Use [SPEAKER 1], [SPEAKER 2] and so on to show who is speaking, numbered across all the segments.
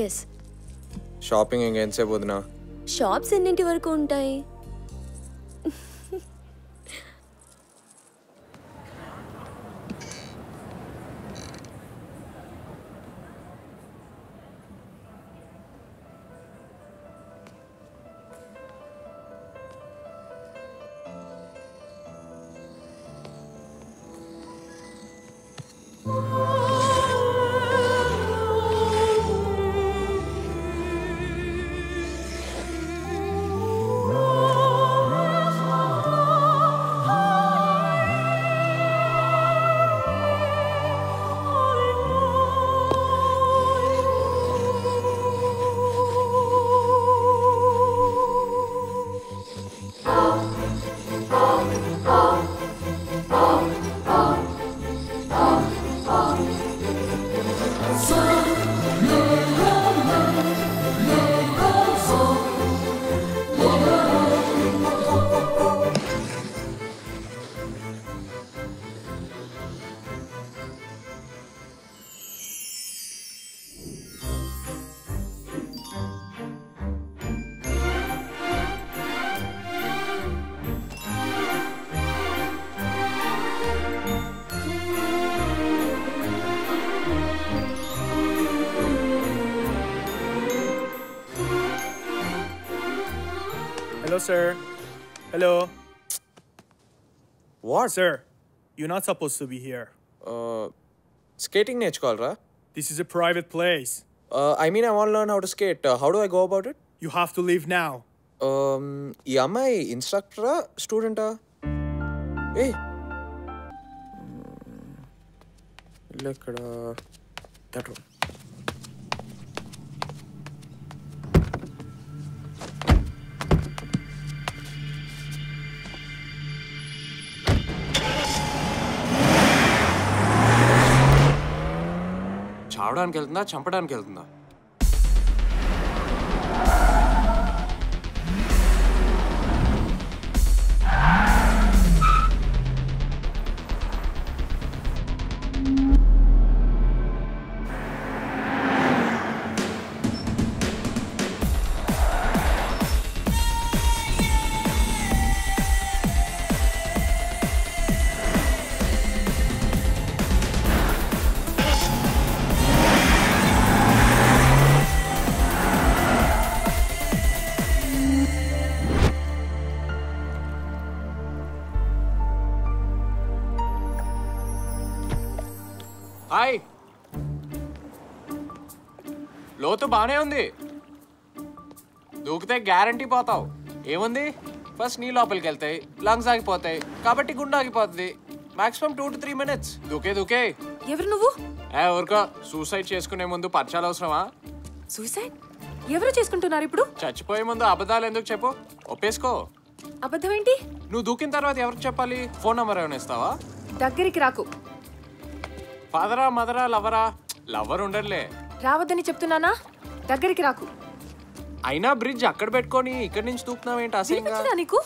[SPEAKER 1] Yes.
[SPEAKER 2] Shopping ఇంకెంతసేపు వదినా?
[SPEAKER 1] Shops ఎన్నింటి వరకు ఉంటాయి?
[SPEAKER 3] Hello, sir. Hello.
[SPEAKER 2] What?
[SPEAKER 3] Sir, you're not supposed to be here.
[SPEAKER 2] Skating నేర్చుకోవాలరా?
[SPEAKER 3] This is a private place.
[SPEAKER 2] I mean, I want to learn how to skate. How do I go about it?
[SPEAKER 3] You have to leave now.
[SPEAKER 2] ఈ అమ్మాయి ఇన్స్ట్రక్టరా స్టూడెంటా? ఏ ఇల్లు ఎక్కడ? That room. చావడానికి వెళ్తుందా, చంపడానికి వెళ్తుందా? Hi, లోతు బానే ఉంది, దూకితే గ్యారంటీ పోతావు. ఏముంది, ఫస్ట్ నీ లోపలికి వెళ్తాయి, లంగ్స్ ఆగిపోతాయి, కాబట్టి గుండె ఆగిపోతుంది. Maximum 2 to 3 minutes. దూకే దూకే.
[SPEAKER 1] ఎవరు నువ్వు?
[SPEAKER 2] ఊరుకో, సూసైడ్ చేసుకునే ముందు పరిచయాలు అవసరమా?
[SPEAKER 1] సూసైడ్ ఎవరు చేసుకుంటున్నారు ఇప్పుడు?
[SPEAKER 2] చచ్చిపోయే ముందు అబద్ధాలు ఎందుకు చెప్పు, ఒప్పేసుకో.
[SPEAKER 1] అబద్ధం ఏంటి?
[SPEAKER 2] నువ్వు దూకిన తర్వాత ఎవరికి చెప్పాలి? ఫోన్ నెంబర్ ఏమైనా ఇస్తావా?
[SPEAKER 1] దగ్గరికి రాకు.
[SPEAKER 2] ఫాదరా, మదరా, లవరా? లవర్ ఉండర్లే.
[SPEAKER 1] రావద్దని చెప్తున్నానా? దగ్గరికి రాకు.
[SPEAKER 2] అయినా బ్రిడ్జ్ అక్కడ పెట్టుకొని ఇక్కడి నుంచి దూకున్నావేంటి అసహ్యంగా?
[SPEAKER 1] నీకు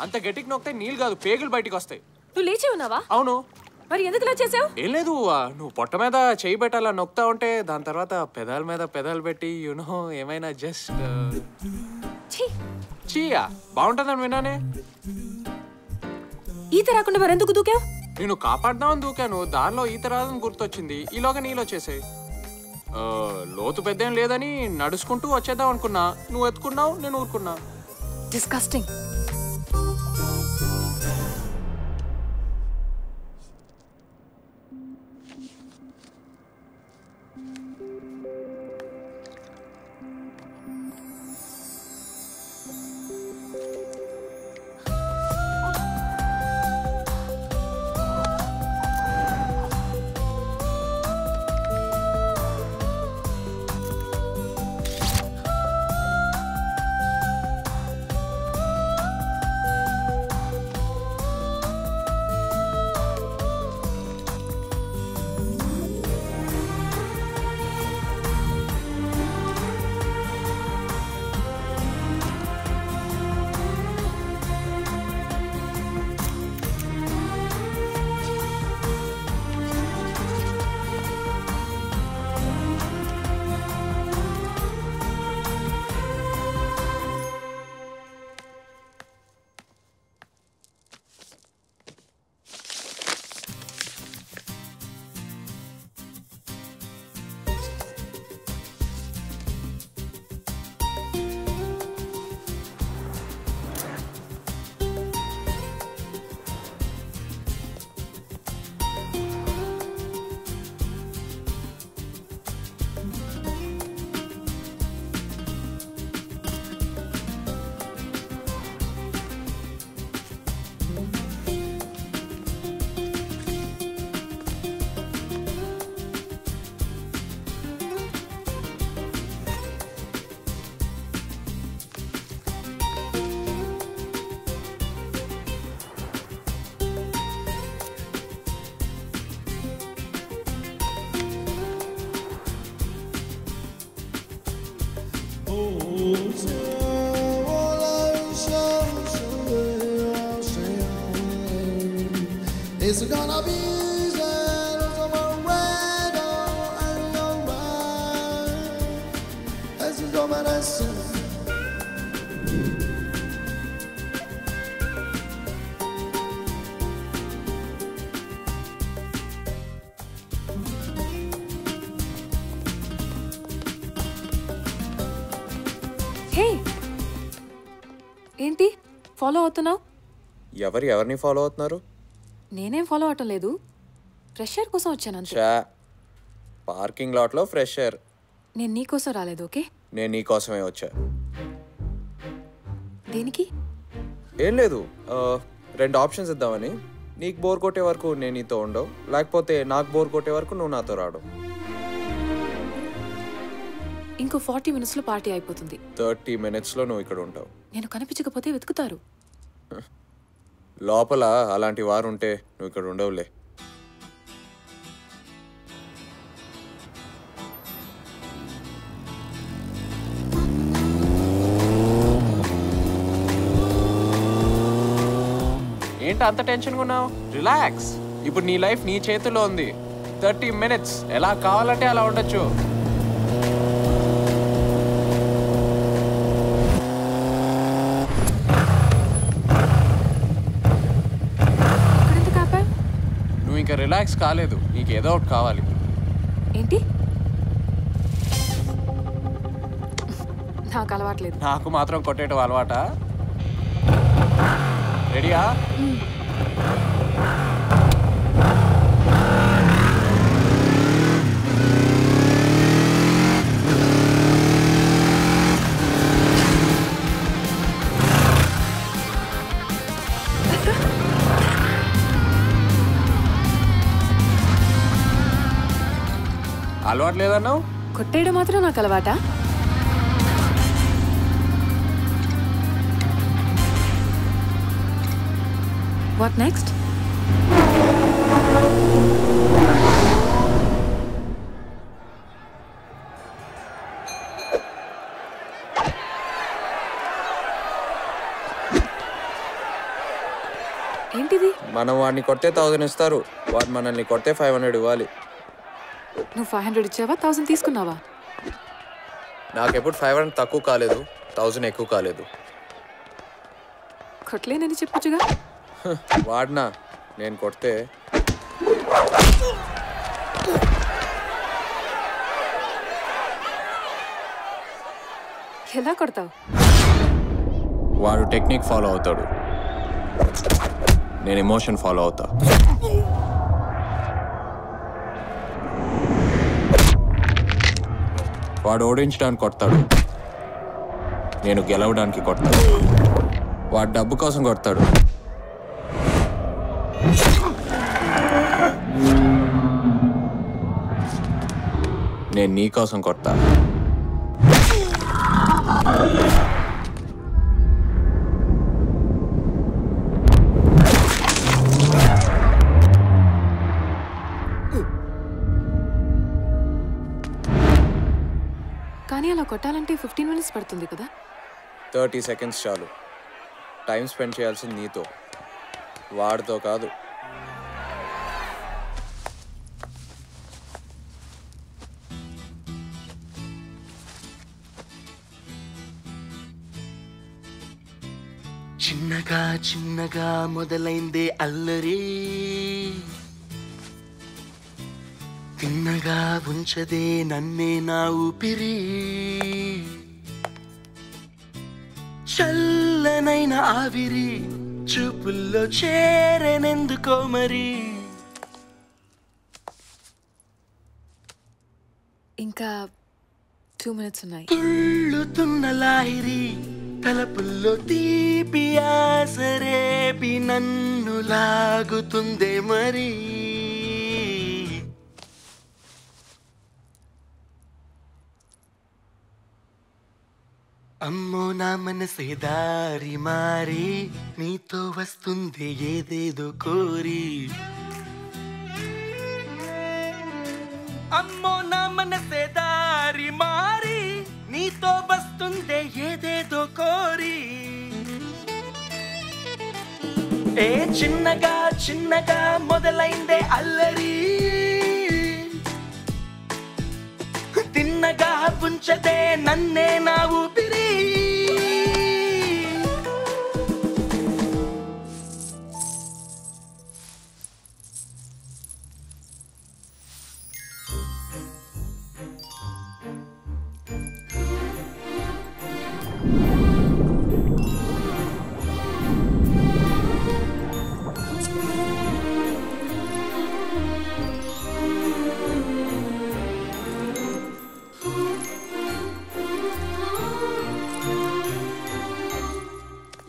[SPEAKER 1] అంత గట్టికి నొక్కితే నీళ్ళు కాదు, పేగులు బయటికి వస్తాయి. నువ్వు లేచి ఉన్నావా?
[SPEAKER 2] అవును.
[SPEAKER 1] మరి ఎందుకు ఇలా చేసావు?
[SPEAKER 2] ఏం లేదు, నువ్వు పొట్ట మీద చేయి పెట్టాలా నొక్తా ఉంటే దాని తర్వాత పెదాల మీద పెదాలు పెట్టి ఏమైనా జస్ట్ చీయా బాగుంటుందని విన్నానే.
[SPEAKER 1] ఈత రాకుండా మరెందుకు దూకావు?
[SPEAKER 2] నేను కాపాడదామని దూకాను, దానిలో ఈత రాదని గుర్తొచ్చింది, ఈలోగా నీళ్ళు వచ్చేసాయి. లోతు పెద్దేం లేదని నడుచుకుంటూ వచ్చేద్దాం అనుకున్నా, నువ్వు ఎత్తుకున్నావు, నేను ఊరుకున్నా.
[SPEAKER 1] డిస్కస్టింగ్.
[SPEAKER 4] It's gonna be
[SPEAKER 5] హే ఏంటి ఫాలో అవుతున్నావు?
[SPEAKER 2] ఎవరిని ఫాలో అవుతున్నారు?
[SPEAKER 5] నేనేం ఫాలో అవటం లేదు, ఫ్రెష్ ఎయిర్ కోసం వచ్చాను అంతే.
[SPEAKER 2] చా పార్కింగ్ లాట్లో ఫ్రెష్ ఎయిర్.
[SPEAKER 5] నేను నీకోసం రాలేదు. ఓకే,
[SPEAKER 2] నేను నీ కోసమే వచ్చా.
[SPEAKER 5] దేనికి?
[SPEAKER 2] ఏం లేదు, 2 ఆప్షన్స్ ఇద్దామని. నీకు బోర్ కొట్టే వరకు నేను నీతో ఉండవు, లేకపోతే నాకు బోర్ కొట్టే వరకు నువ్వు నాతో రాడు.
[SPEAKER 5] ఇంకో 40 minutesలో పార్టీ అయిపోతుంది.
[SPEAKER 2] 30 minutesలో నువ్వు ఇక్కడ ఉంటావు.
[SPEAKER 5] నేను కనిపించకపోతే వెతుకుతారు.
[SPEAKER 2] లోపల అలాంటి వారు ఉంటే నువ్వు ఇక్కడ ఉండవులే. ఏంటి అంత టెన్షన్గా ఉన్నావు? రిలాక్స్. ఇప్పుడు నీ లైఫ్ నీ చేతిలో ఉంది. 30 minutes ఎలా కావాలంటే అలా ఉండొచ్చు. నువ్వు ఇంకా రిలాక్స్ కాలేదు, నీకు ఏదో ఒకటి కావాలి.
[SPEAKER 5] ఏంటి? నాకు అలవాట్లేదు.
[SPEAKER 2] నాకు మాత్రం కొట్టేయటం అలవాటా? రెడీయా? అలవాటు లేదన్నావు?
[SPEAKER 5] కొట్టేయడం మాత్రం నాకు అలవాటా? What next? ఏంటిది?
[SPEAKER 2] మనం వాడిని కొడితే 1000 ఇస్తారు, వాడు మనల్ని కొడితే 500 ఇవ్వాలి.
[SPEAKER 5] నువ్వు 500 ఇచ్చావా, 1000 తీసుకున్నావా?
[SPEAKER 2] నాకెప్పుడు 500 తక్కువ కాలేదు, 1000 ఎక్కువ కాలేదు.
[SPEAKER 5] కొట్టలేనని చెప్పొచ్చుగా.
[SPEAKER 2] వాడినా నేను కొడితే
[SPEAKER 5] ఎలా కొడతావు?
[SPEAKER 2] వాడు టెక్నిక్ ఫాలో అవుతాడు, నేను ఎమోషన్ ఫాలో అవుతా. వాడు ఓడించడానికి కొడతాడు, నేను గెలవడానికి కొడతాడు. వాడు డబ్బు కోసం కొడతాడు, నేను నీ కోసం కొడతా.
[SPEAKER 5] కానీ అలా కొట్టాలంటే 15 minutes పడుతుంది కదా?
[SPEAKER 2] 30 seconds చాలు. టైం స్పెండ్ చేయాల్సింది నీతో, వాడితో కాదు.
[SPEAKER 6] చిన్నగా చిన్నగా మొదలైందే అల్లరి, తిన్నగా ఉంచదే నన్నే నా ఊపిరి. చల్లనైన ఆవిరి చూపుల్లో చేరనెందుకో మరి.
[SPEAKER 5] ఇంకా 2 minutes ఉన్నాయి.
[SPEAKER 6] తుళ్ళుతున్న లాహిరి తలపుల్లో తీపి ఆసరేపి నన్ను లాగుతుందే మరి. అమ్మో నా మనసే దారి మారి నీతో వస్తుంది ఏదేదో కోరి. అమ్మో నా మనసే దారి మారి నీతో వస్తుంది వస్తుందే ఏదేదో కోరి ఏ చిన్నగా చిన్నగా మొదలైందే అల్లరి తిన్నగా ఉంచదే నన్నే నా ఊపిరి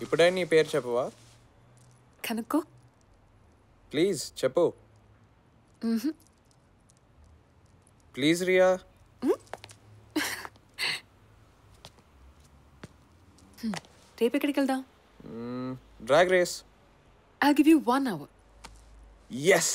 [SPEAKER 2] ఇప్పుడే నీ పేరు చెప్పవా?
[SPEAKER 5] కనుక్కో.
[SPEAKER 2] ప్లీజ్ చెప్పు. ప్లీజ్ రియా.
[SPEAKER 5] రేపు ఎక్కడికి వెళ్దాం?
[SPEAKER 2] Drag race.
[SPEAKER 5] I'll give you 1 hour.
[SPEAKER 2] Yes.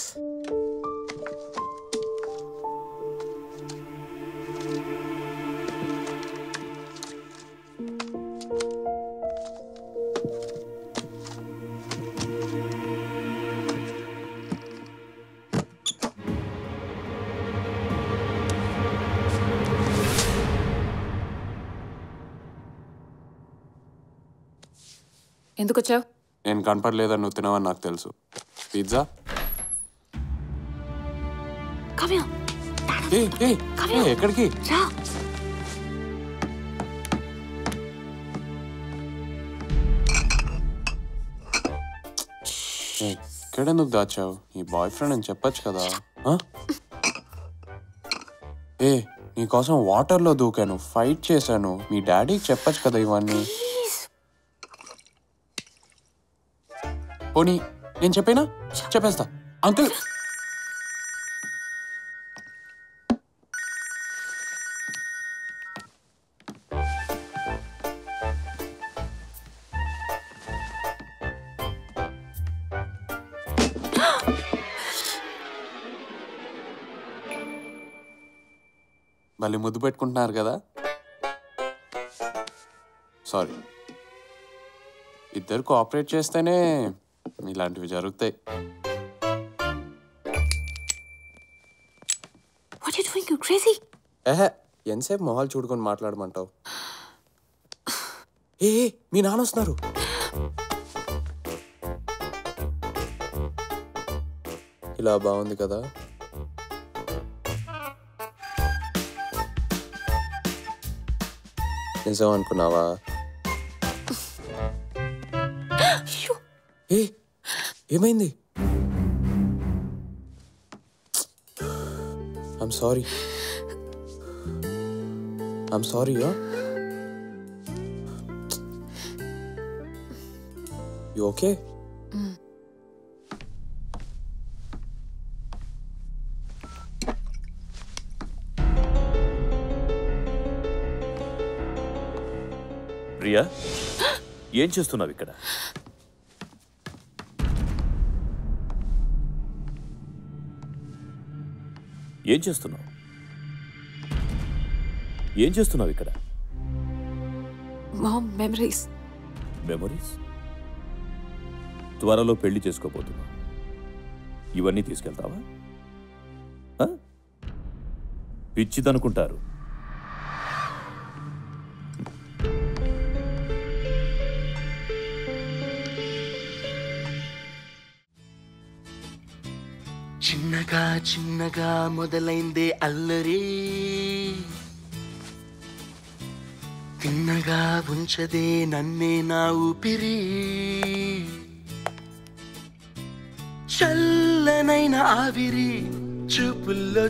[SPEAKER 5] ఎందుకు వచ్చావు?
[SPEAKER 2] నేను కనపడలేదని నువ్వు తినవని నాకు తెలుసు. పిజ్జా.
[SPEAKER 5] కావ్య
[SPEAKER 2] ఎక్కడికి? ఎక్కడెందుకు దాచావు? నీ బాయ్ ఫ్రెండ్ అని చెప్పచ్చు కదా. నీకోసం వాటర్లో దూకాను, ఫైట్ చేశాను. మీ డాడీకి చెప్పచ్చు కదా ఇవన్నీ. పోనీ నేను చెప్పేనా? చెప్పేస్తా. అంకుల్ మళ్ళీ ముద్దు పెట్టుకుంటున్నారు కదా. సారీ. ఇద్దరు కోఆపరేట్ చేస్తేనే ఇలాంటివి జరుగుతాయి. ఎంతసేపు మొహాలు చూడుకొని మాట్లాడమంటావు? మీ నాన్న వస్తున్నారు. ఇలా బాగుంది కదా. నిజం అనుకున్నావా? ఏమైంది? I'm sorry. You okay?
[SPEAKER 4] Priya, ఏం చేస్తున్నావు ఇక్కడ? ఏం చేస్తున్నావు ఇక్కడ?
[SPEAKER 5] Mom memories.
[SPEAKER 4] త్వరలో పెళ్లి చేసుకోబోతున్నావు. ఇవన్నీ తీసుకెళ్తావా? పిచ్చిదనుకుంటారు.
[SPEAKER 6] చిన్నగా చిన్నగా మొదలైందే అల్లరి తిన్నగా ఉంచదే నన్నే నా ఊపిరి చల్లనైన ఆవిరి చూపుల్లో